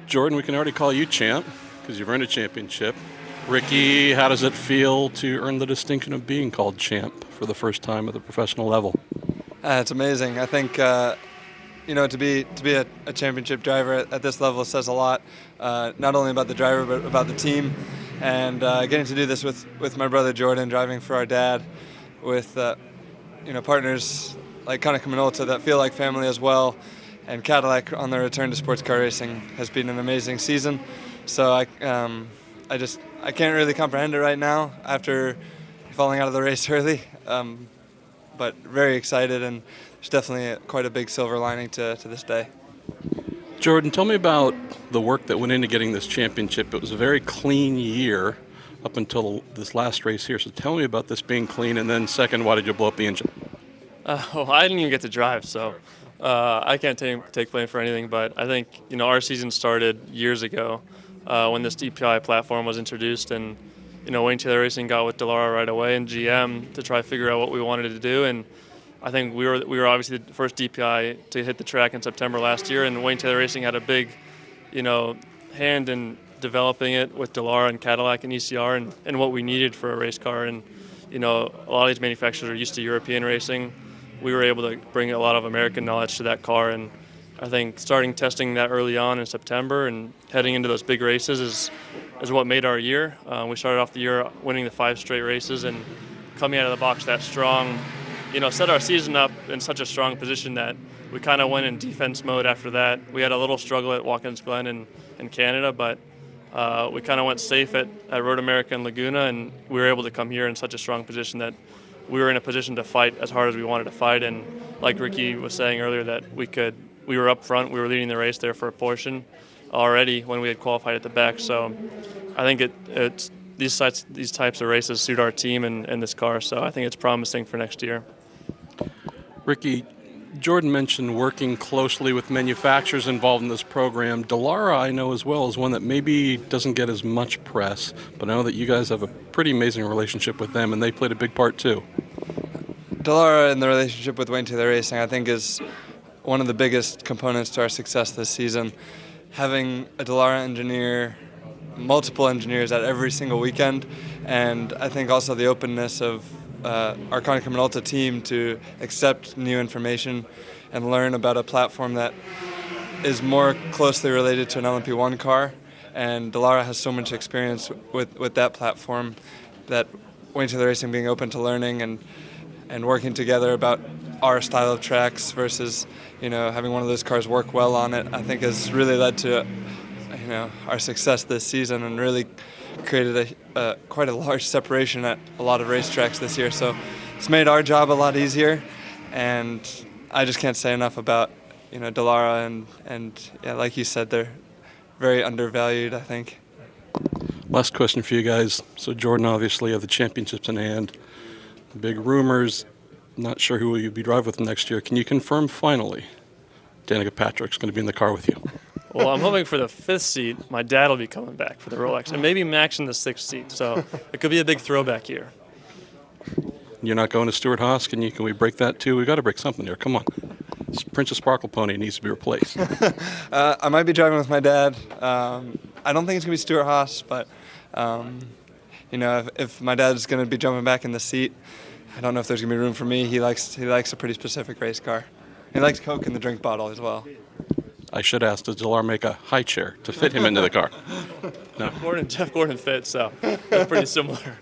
Jordan, we can already call you champ because you've earned a championship. Ricky, how does it feel to earn the distinction of being called champ for the first time at the professional level? It's amazing. I think to be a championship driver at this level says a lot, not only about the driver but about the team. And getting to do this with my brother Jordan, driving for our dad, with partners like Cadillac that feel like family as well, and Cadillac on their return to sports car racing has been an amazing season. So I can't really comprehend it right now after falling out of the race early, but very excited, and there's definitely quite a big silver lining to this day. Jordan, tell me about the work that went into getting this championship. It was a very clean year up until this last race here. So tell me about this being clean, and then second, why did you blow up the engine? I didn't even get to drive, so I can't take blame for anything. But I think our season started years ago when this DPi platform was introduced, and Wayne Taylor Racing got with Dallara right away and GM to try to figure out what we wanted to do. And I think we were obviously the first DPi to hit the track in September last year, and Wayne Taylor Racing had a big, hand in developing it with Dallara and Cadillac and ECR and what we needed for a race car. And a lot of these manufacturers are used to European racing. We were able to bring a lot of American knowledge to that car, and I think starting testing that early on in September and heading into those big races is what made our year. We started off the year winning the 5 straight races, and coming out of the box that strong, set our season up in such a strong position that we kind of went in defense mode after that. We had a little struggle at Watkins Glen in Canada, but we kind of went safe at Road America and Laguna, and we were able to come here in such a strong position that we were in a position to fight as hard as we wanted to fight. And like Ricky was saying earlier, that we were up front, we were leading the race there for a portion already when we had qualified at the back. So I think these types of races suit our team and this car, so I think it's promising for next year. Ricky, Jordan mentioned working closely with manufacturers involved in this program. Dallara, I know as well, is one that maybe doesn't get as much press, but I know that you guys have a pretty amazing relationship with them, and they played a big part too. Dallara and the relationship with Wayne Taylor Racing, I think, is one of the biggest components to our success this season. Having a Dallara engineer, multiple engineers at every single weekend, and I think also the openness of our Konica Minolta team to accept new information and learn about a platform that is more closely related to an LMP1 car. And Dallara has so much experience with that platform that Wayne Taylor Racing being open to learning and working together about our style of tracks versus having one of those cars work well on it, I think has really led to our success this season and really created quite a large separation at a lot of racetracks this year. So it's made our job a lot easier, and I just can't say enough about Dallara and like you said, they're very undervalued, I think. Last question for you guys. So Jordan, obviously, you have the championships in hand. The big rumors, not sure who you'll be driving with next year. Can you confirm finally Danica Patrick's going to be in the car with you? Well, I'm hoping for the 5th seat. My dad will be coming back for the Rolex, and maybe Max in the 6th seat. So it could be a big throwback year. You're not going to Stuart Haas? Can we break that too? We've got to break something here. Come on. This Princess Sparkle Pony needs to be replaced. I might be driving with my dad. I don't think it's going to be Stuart Haas, but if my dad's going to be jumping back in the seat, I don't know if there's going to be room for me. He likes a pretty specific race car. He likes Coke in the drink bottle as well. I should ask, does Dallara make a high chair to fit him into the car? No. Jeff Gordon fits, so that's pretty similar.